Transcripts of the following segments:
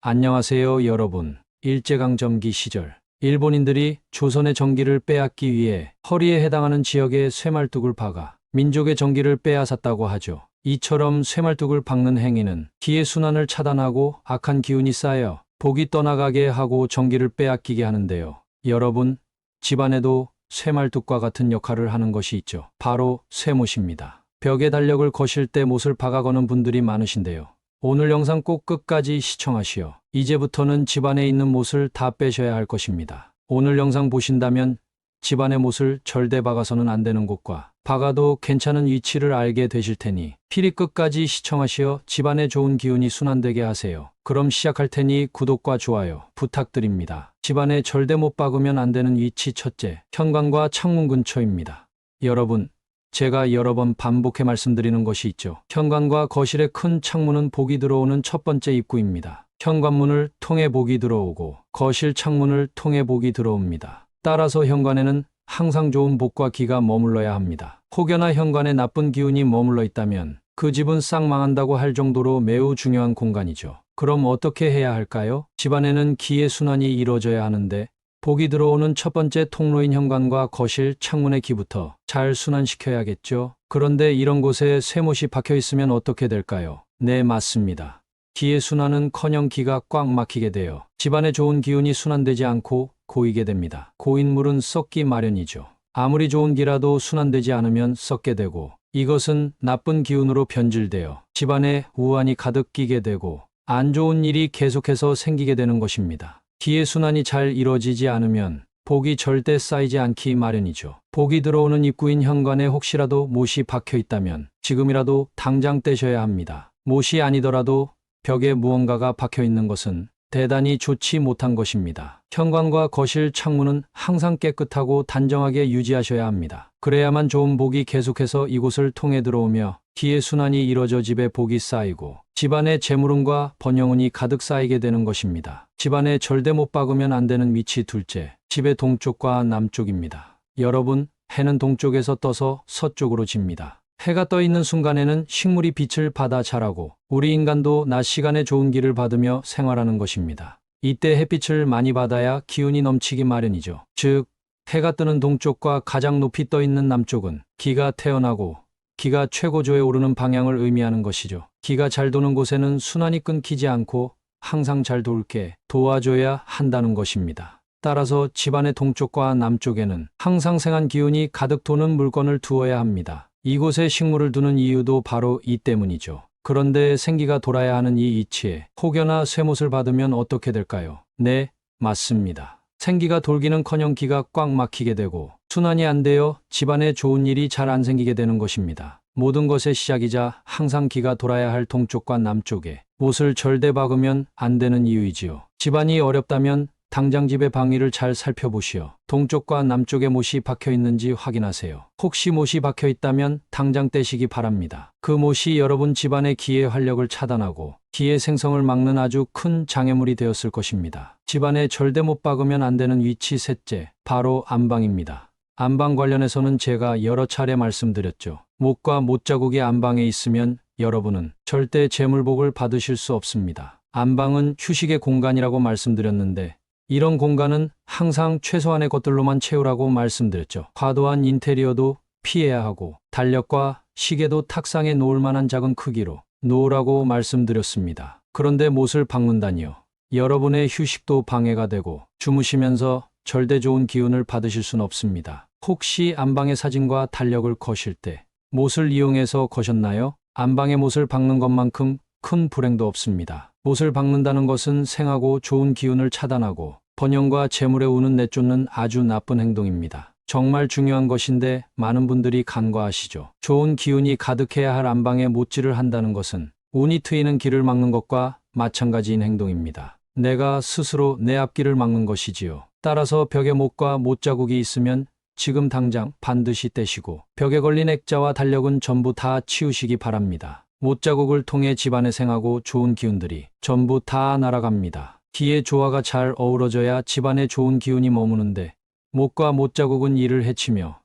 안녕하세요, 여러분. 일제강점기 시절 일본인들이 조선의 정기를 빼앗기 위해 허리에 해당하는 지역에 쇠말뚝을 박아 민족의 정기를 빼앗았다고 하죠. 이처럼 쇠말뚝을 박는 행위는 기의 순환을 차단하고 악한 기운이 쌓여 복이 떠나가게 하고 정기를 빼앗기게 하는데요. 여러분, 집안에도 쇠말뚝과 같은 역할을 하는 것이 있죠. 바로 쇠못입니다. 벽에 달력을 거실 때 못을 박아거는 분들이 많으신데요. 오늘 영상 꼭 끝까지 시청하시오. 이제부터는 집안에 있는 못을 다 빼셔야 할 것입니다. 오늘 영상 보신다면 집안의 못을 절대 박아서는 안 되는 곳과 박아도 괜찮은 위치를 알게 되실 테니 필히 끝까지 시청하시어 집안에 좋은 기운이 순환되게 하세요. 그럼 시작할 테니 구독과 좋아요 부탁드립니다. 집안에 절대 못 박으면 안 되는 위치 첫째, 현관과 창문 근처입니다. 여러분, 제가 여러 번 반복해 말씀드리는 것이 있죠. 현관과 거실의 큰 창문은 복이 들어오는 첫 번째 입구입니다. 현관문을 통해 복이 들어오고 거실 창문을 통해 복이 들어옵니다. 따라서 현관에는 항상 좋은 복과 기가 머물러야 합니다. 혹여나 현관에 나쁜 기운이 머물러 있다면 그 집은 싹 망한다고 할 정도로 매우 중요한 공간이죠. 그럼 어떻게 해야 할까요? 집안에는 기의 순환이 이루어져야 하는데 복이 들어오는 첫 번째 통로인 현관과 거실, 창문의 기부터 잘 순환시켜야겠죠. 그런데 이런 곳에 쇠못이 박혀 있으면 어떻게 될까요? 네, 맞습니다. 기의 순환은커녕 기가 꽉 막히게 되어 집안에 좋은 기운이 순환되지 않고 고이게 됩니다. 고인 물은 썩기 마련이죠. 아무리 좋은 기라도 순환되지 않으면 썩게 되고 이것은 나쁜 기운으로 변질되어 집안에 우환이 가득 끼게 되고 안 좋은 일이 계속해서 생기게 되는 것입니다. 기의 순환이 잘 이루어지지 않으면 복이 절대 쌓이지 않기 마련이죠. 복이 들어오는 입구인 현관에 혹시라도 못이 박혀 있다면 지금이라도 당장 떼셔야 합니다. 못이 아니더라도 벽에 무언가가 박혀 있는 것은 대단히 좋지 못한 것입니다. 현관과 거실 창문은 항상 깨끗하고 단정하게 유지하셔야 합니다. 그래야만 좋은 복이 계속해서 이곳을 통해 들어오며 기의 순환이 이루어져 집에 복이 쌓이고 집안에 재물운과 번영운이 가득 쌓이게 되는 것입니다. 집안에 절대 못 박으면 안 되는 위치 둘째, 집의 동쪽과 남쪽입니다. 여러분, 해는 동쪽에서 떠서 서쪽으로 집니다. 해가 떠 있는 순간에는 식물이 빛을 받아 자라고 우리 인간도 낮 시간에 좋은 기를 받으며 생활하는 것입니다. 이때 햇빛을 많이 받아야 기운이 넘치기 마련이죠. 즉, 해가 뜨는 동쪽과 가장 높이 떠 있는 남쪽은 기가 태어나고 기가 최고조에 오르는 방향을 의미하는 것이죠. 기가 잘 도는 곳에는 순환이 끊기지 않고 항상 잘 돌게 도와줘야 한다는 것입니다. 따라서 집안의 동쪽과 남쪽에는 항상 생한 기운이 가득 도는 물건을 두어야 합니다. 이곳에 식물을 두는 이유도 바로 이 때문이죠. 그런데 생기가 돌아야 하는 이 위치에 혹여나 쇠못을 받으면 어떻게 될까요? 네, 맞습니다. 생기가 돌기는커녕 기가 꽉 막히게 되고 순환이 안 되어 집안에 좋은 일이 잘 안 생기게 되는 것입니다. 모든 것의 시작이자 항상 기가 돌아야 할 동쪽과 남쪽에 못을 절대 박으면 안 되는 이유이지요. 집안이 어렵다면 당장 집의 방위를 잘 살펴보시어 동쪽과 남쪽에 못이 박혀 있는지 확인하세요. 혹시 못이 박혀 있다면 당장 떼시기 바랍니다. 그 못이 여러분 집안의 기의 활력을 차단하고 기의 생성을 막는 아주 큰 장애물이 되었을 것입니다. 집안에 절대 못 박으면 안 되는 위치 셋째, 바로 안방입니다. 안방 관련해서는 제가 여러 차례 말씀드렸죠. 못과 못자국이 안방에 있으면 여러분은 절대 재물복을 받으실 수 없습니다. 안방은 휴식의 공간이라고 말씀드렸는데 이런 공간은 항상 최소한의 것들로만 채우라고 말씀드렸죠. 과도한 인테리어도 피해야 하고 달력과 시계도 탁상에 놓을 만한 작은 크기로 놓으라고 말씀드렸습니다. 그런데 못을 박는다니요. 여러분의 휴식도 방해가 되고 주무시면서 절대 좋은 기운을 받으실 수는 없습니다. 혹시 안방의 사진과 달력을 거실 때 못을 이용해서 거셨나요? 안방에 못을 박는 것만큼 큰 불행도 없습니다. 못을 박는다는 것은 생하고 좋은 기운을 차단하고 번영과 재물의 운을 내쫓는 아주 나쁜 행동입니다. 정말 중요한 것인데 많은 분들이 간과하시죠. 좋은 기운이 가득해야 할 안방에 못질을 한다는 것은 운이 트이는 길을 막는 것과 마찬가지인 행동입니다. 내가 스스로 내 앞길을 막는 것이지요. 따라서 벽에 못과 못자국이 있으면 지금 당장 반드시 떼시고 벽에 걸린 액자와 달력은 전부 다 치우시기 바랍니다. 못자국을 통해 집안에 생하고 좋은 기운들이 전부 다 날아갑니다. 기의 조화가 잘 어우러져야 집안에 좋은 기운이 머무는데 못과 못자국은 이를 해치며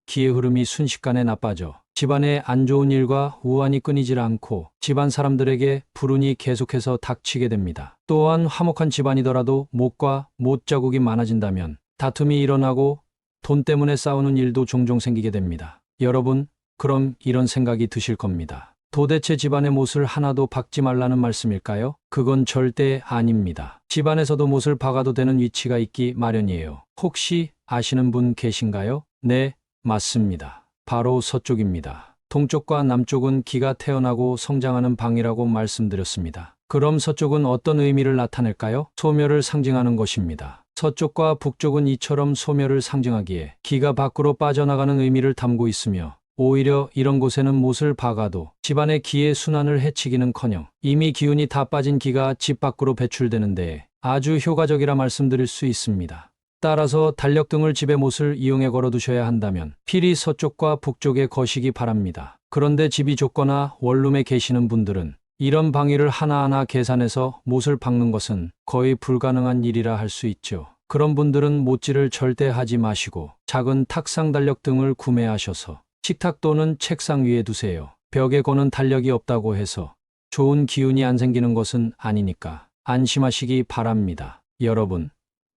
기의 흐름이 순식간에 나빠져 집안에 안 좋은 일과 우환이 끊이질 않고 집안 사람들에게 불운이 계속해서 닥치게 됩니다. 또한 화목한 집안이더라도 못과 못 자국이 많아진다면 다툼이 일어나고 돈 때문에 싸우는 일도 종종 생기게 됩니다. 여러분, 그럼 이런 생각이 드실 겁니다. 도대체 집안의 못을 하나도 박지 말라는 말씀일까요? 그건 절대 아닙니다. 집안에서도 못을 박아도 되는 위치가 있기 마련이에요. 혹시 아시는 분 계신가요? 네, 맞습니다. 바로 서쪽입니다. 동쪽과 남쪽은 기가 태어나고 성장하는 방이라고 말씀드렸습니다. 그럼 서쪽은 어떤 의미를 나타낼까요? 소멸을 상징하는 것입니다. 서쪽과 북쪽은 이처럼 소멸을 상징하기에 기가 밖으로 빠져나가는 의미를 담고 있으며 오히려 이런 곳에는 못을 박아도 집안의 기의 순환을 해치기는커녕 이미 기운이 다 빠진 기가 집 밖으로 배출되는 데 아주 효과적이라 말씀드릴 수 있습니다. 따라서 달력등을 집에 못을 이용해 걸어두셔야 한다면 필히 서쪽과 북쪽에 거시기 바랍니다. 그런데 집이 좁거나 원룸에 계시는 분들은 이런 방위를 하나하나 계산해서 못을 박는 것은 거의 불가능한 일이라 할 수 있죠. 그런 분들은 못질을 절대 하지 마시고 작은 탁상 달력등을 구매하셔서 식탁 또는 책상 위에 두세요. 벽에 거는 달력이 없다고 해서 좋은 기운이 안 생기는 것은 아니니까 안심하시기 바랍니다. 여러분,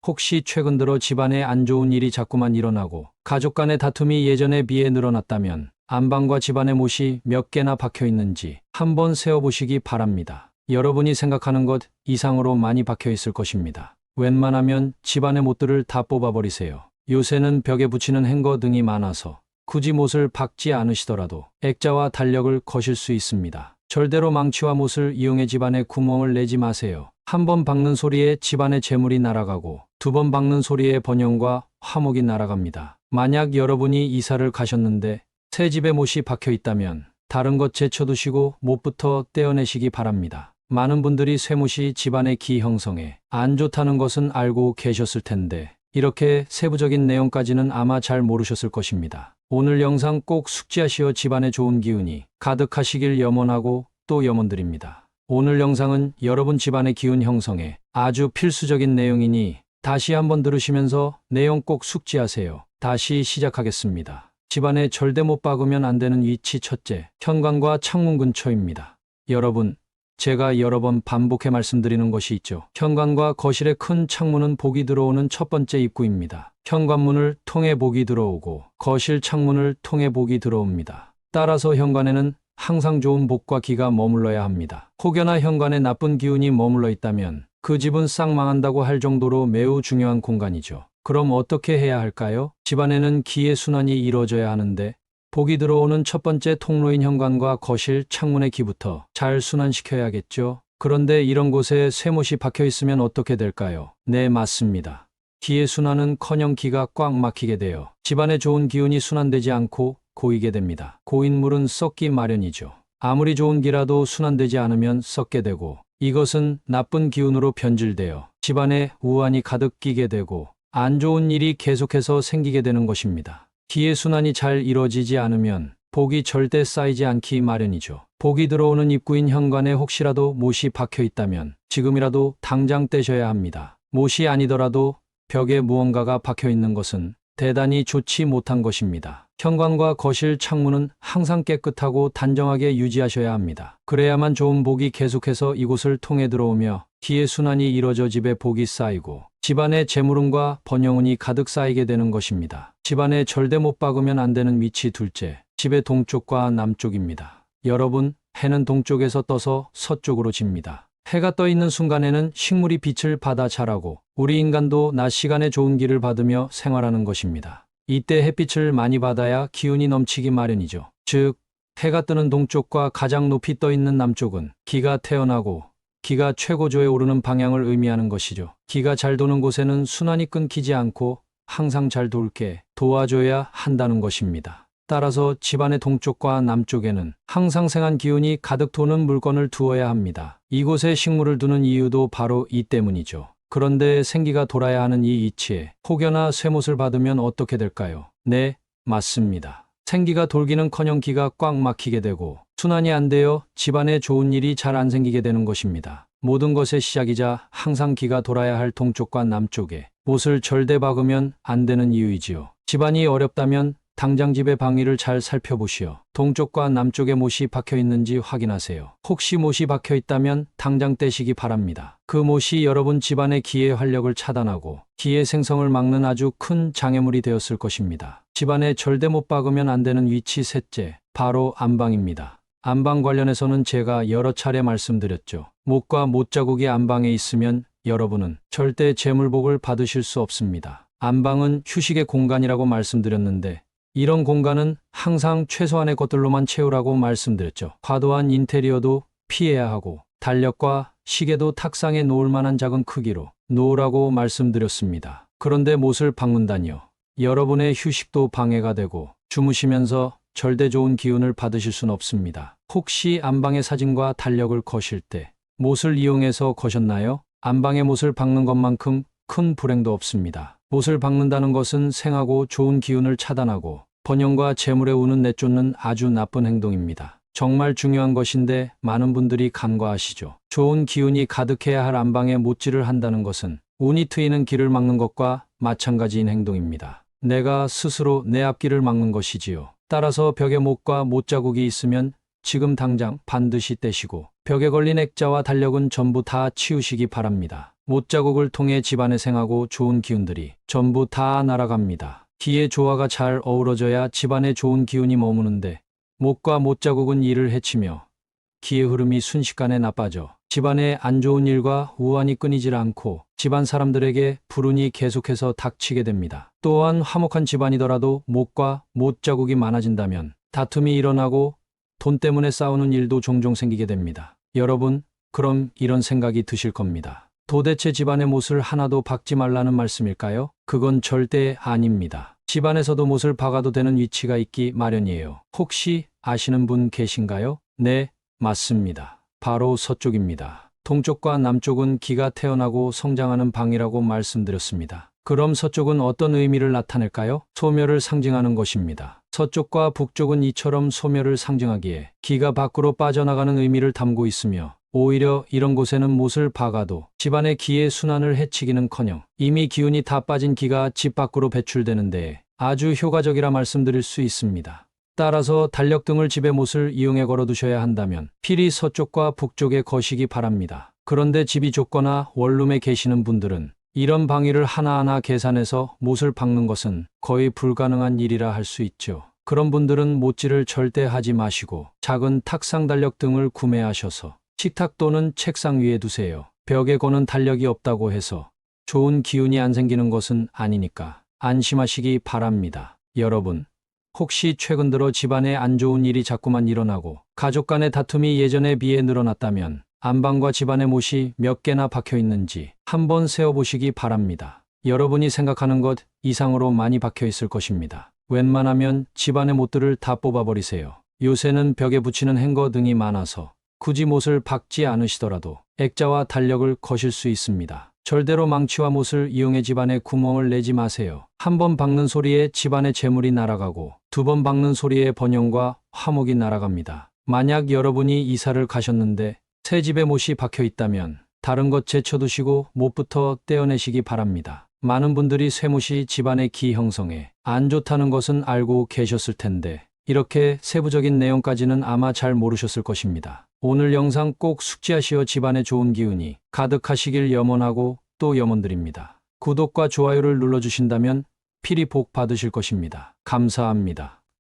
혹시 최근 들어 집안에 안 좋은 일이 자꾸만 일어나고 가족 간의 다툼이 예전에 비해 늘어났다면 안방과 집안의 못이 몇 개나 박혀 있는지 한번 세어보시기 바랍니다. 여러분이 생각하는 것 이상으로 많이 박혀 있을 것입니다. 웬만하면 집안의 못들을 다 뽑아버리세요. 요새는 벽에 붙이는 행거 등이 많아서 굳이 못을 박지 않으시더라도 액자와 달력을 거실 수 있습니다. 절대로 망치와 못을 이용해 집안에 구멍을 내지 마세요. 한 번 박는 소리에 집안의 재물이 날아가고 두 번 박는 소리에 번영과 화목이 날아갑니다. 만약 여러분이 이사를 가셨는데 새 집에 못이 박혀 있다면 다른 것 제쳐두시고 못부터 떼어내시기 바랍니다. 많은 분들이 쇠못이 집안의 기 형성에 안 좋다는 것은 알고 계셨을 텐데 이렇게 세부적인 내용까지는 아마 잘 모르셨을 것입니다. 오늘 영상 꼭 숙지하시어 집안에 좋은 기운이 가득하시길 염원하고 또 염원드립니다. 오늘 영상은 여러분 집안의 기운 형성에 아주 필수적인 내용이니 다시 한번 들으시면서 내용 꼭 숙지하세요. 다시 시작하겠습니다. 집안에 절대 못 박으면 안 되는 위치 첫째, 현관과 창문 근처입니다. 여러분, 제가 여러 번 반복해 말씀드리는 것이 있죠. 현관과 거실의 큰 창문은 복이 들어오는 첫 번째 입구입니다. 현관문을 통해 복이 들어오고 거실 창문을 통해 복이 들어옵니다. 따라서 현관에는 항상 좋은 복과 기가 머물러야 합니다. 혹여나 현관에 나쁜 기운이 머물러 있다면 그 집은 싹 망한다고 할 정도로 매우 중요한 공간이죠. 그럼 어떻게 해야 할까요? 집안에는 기의 순환이 이루어져야 하는데 복이 들어오는 첫 번째 통로인 현관과 거실 창문의 기부터 잘 순환시켜야겠죠. 그런데 이런 곳에 쇠못이 박혀 있으면 어떻게 될까요? 네, 맞습니다. 기의 순환은커녕 기가 꽉 막히게 되어 집안에 좋은 기운이 순환되지 않고 고이게 됩니다. 고인 물은 썩기 마련이죠. 아무리 좋은 기라도 순환되지 않으면 썩게 되고 이것은 나쁜 기운으로 변질되어 집안에 우환이 가득 끼게 되고 안 좋은 일이 계속해서 생기게 되는 것입니다. 기의 순환이 잘 이루어지지 않으면 복이 절대 쌓이지 않기 마련이죠. 복이 들어오는 입구인 현관에 혹시라도 못이 박혀 있다면 지금이라도 당장 떼셔야 합니다. 못이 아니더라도 벽에 무언가가 박혀 있는 것은 대단히 좋지 못한 것입니다. 현관과 거실 창문은 항상 깨끗하고 단정하게 유지하셔야 합니다. 그래야만 좋은 복이 계속해서 이곳을 통해 들어오며 기의 순환이 이뤄져 집에 복이 쌓이고 집안에 재물운과 번영운이 가득 쌓이게 되는 것입니다. 집안에 절대 못 박으면 안 되는 위치 둘째, 집의 동쪽과 남쪽입니다. 여러분, 해는 동쪽에서 떠서 서쪽으로 집니다. 해가 떠 있는 순간에는 식물이 빛을 받아 자라고 우리 인간도 낮 시간에 좋은 기를 받으며 생활하는 것입니다. 이때 햇빛을 많이 받아야 기운이 넘치기 마련이죠. 즉, 해가 뜨는 동쪽과 가장 높이 떠 있는 남쪽은 기가 태어나고 기가 최고조에 오르는 방향을 의미하는 것이죠. 기가 잘 도는 곳에는 순환이 끊기지 않고 항상 잘 돌게 도와줘야 한다는 것입니다. 따라서 집안의 동쪽과 남쪽에는 항상 생한 기운이 가득 도는 물건을 두어야 합니다. 이곳에 식물을 두는 이유도 바로 이 때문이죠. 그런데 생기가 돌아야 하는 이 이치에 혹여나 쇠못을 받으면 어떻게 될까요? 네, 맞습니다. 생기가 돌기는커녕 기가 꽉 막히게 되고 순환이 안 되어 집안에 좋은 일이 잘 안 생기게 되는 것입니다. 모든 것의 시작이자 항상 기가 돌아야 할 동쪽과 남쪽에 못을 절대 박으면 안 되는 이유이지요. 집안이 어렵다면 당장 집의 방위를 잘 살펴보시어 동쪽과 남쪽에 못이 박혀 있는지 확인하세요. 혹시 못이 박혀 있다면 당장 떼시기 바랍니다. 그 못이 여러분 집안의 기의 활력을 차단하고 기의 생성을 막는 아주 큰 장애물이 되었을 것입니다. 집안에 절대 못 박으면 안 되는 위치 셋째, 바로 안방입니다. 안방 관련해서는 제가 여러 차례 말씀드렸죠. 못과 못자국이 안방에 있으면 여러분은 절대 재물복을 받으실 수 없습니다. 안방은 휴식의 공간이라고 말씀드렸는데 이런 공간은 항상 최소한의 것들로만 채우라고 말씀드렸죠. 과도한 인테리어도 피해야 하고 달력과 시계도 탁상에 놓을 만한 작은 크기로 놓으라고 말씀드렸습니다. 그런데 못을 박는다니요. 여러분의 휴식도 방해가 되고 주무시면서 절대 좋은 기운을 받으실 수는 없습니다. 혹시 안방의 사진과 달력을 거실 때 못을 이용해서 거셨나요? 안방에 못을 박는 것만큼 큰 불행도 없습니다. 못을 박는다는 것은 생하고 좋은 기운을 차단하고 번영과 재물의 운은 내쫓는 아주 나쁜 행동입니다. 정말 중요한 것인데 많은 분들이 간과하시죠. 좋은 기운이 가득해야 할 안방에 못질을 한다는 것은 운이 트이는 길을 막는 것과 마찬가지인 행동입니다. 내가 스스로 내 앞길을 막는 것이지요. 따라서 벽에 못과 못자국이 있으면 지금 당장 반드시 떼시고 벽에 걸린 액자와 달력은 전부 다 치우시기 바랍니다. 못자국을 통해 집안에 생하고 좋은 기운들이 전부 다 날아갑니다. 기의 조화가 잘 어우러져야 집안에 좋은 기운이 머무는데 못과 못자국은 이를 해치며 기의 흐름이 순식간에 나빠져 집안에 안 좋은 일과 우환이 끊이질 않고 집안 사람들에게 불운이 계속해서 닥치게 됩니다. 또한 화목한 집안이더라도 못과 못자국이 많아진다면 다툼이 일어나고 돈 때문에 싸우는 일도 종종 생기게 됩니다. 여러분, 그럼 이런 생각이 드실 겁니다. 도대체 집안에 못을 하나도 박지 말라는 말씀일까요? 그건 절대 아닙니다. 집안에서도 못을 박아도 되는 위치가 있기 마련이에요. 혹시 아시는 분 계신가요? 네, 맞습니다. 바로 서쪽입니다. 동쪽과 남쪽은 기가 태어나고 성장하는 방이라고 말씀드렸습니다. 그럼 서쪽은 어떤 의미를 나타낼까요? 소멸을 상징하는 것입니다. 서쪽과 북쪽은 이처럼 소멸을 상징하기에 기가 밖으로 빠져나가는 의미를 담고 있으며 오히려 이런 곳에는 못을 박아도 집안의 기의 순환을 해치기는커녕 이미 기운이 다 빠진 기가 집 밖으로 배출되는 데에 아주 효과적이라 말씀드릴 수 있습니다. 따라서 달력 등을 집에 못을 이용해 걸어두셔야 한다면 필히 서쪽과 북쪽에 거시기 바랍니다. 그런데 집이 좁거나 원룸에 계시는 분들은 이런 방위를 하나하나 계산해서 못을 박는 것은 거의 불가능한 일이라 할 수 있죠. 그런 분들은 못질을 절대 하지 마시고 작은 탁상 달력 등을 구매하셔서 식탁 또는 책상 위에 두세요. 벽에 거는 달력이 없다고 해서 좋은 기운이 안 생기는 것은 아니니까 안심하시기 바랍니다. 여러분, 혹시 최근 들어 집안에 안 좋은 일이 자꾸만 일어나고 가족 간의 다툼이 예전에 비해 늘어났다면 안방과 집안에 못이 몇 개나 박혀 있는지 한번 세어보시기 바랍니다. 여러분이 생각하는 것 이상으로 많이 박혀 있을 것입니다. 웬만하면 집안의 못들을 다 뽑아버리세요. 요새는 벽에 붙이는 행거 등이 많아서 굳이 못을 박지 않으시더라도 액자와 달력을 거실 수 있습니다. 절대로 망치와 못을 이용해 집안에 구멍을 내지 마세요. 한 번 박는 소리에 집안의 재물이 날아가고 두 번 박는 소리에 번영과 화목이 날아갑니다. 만약 여러분이 이사를 가셨는데 새 집에 못이 박혀 있다면 다른 것 제쳐두시고 못부터 떼어내시기 바랍니다. 많은 분들이 쇠못이 집안의 기 형성에 안 좋다는 것은 알고 계셨을 텐데 이렇게 세부적인 내용까지는 아마 잘 모르셨을 것입니다. 오늘 영상 꼭 숙지하시어 집안에 좋은 기운이 가득하시길 염원하고 또 염원드립니다. 구독과 좋아요를 눌러주신다면 필히 복 받으실 것입니다. 감사합니다.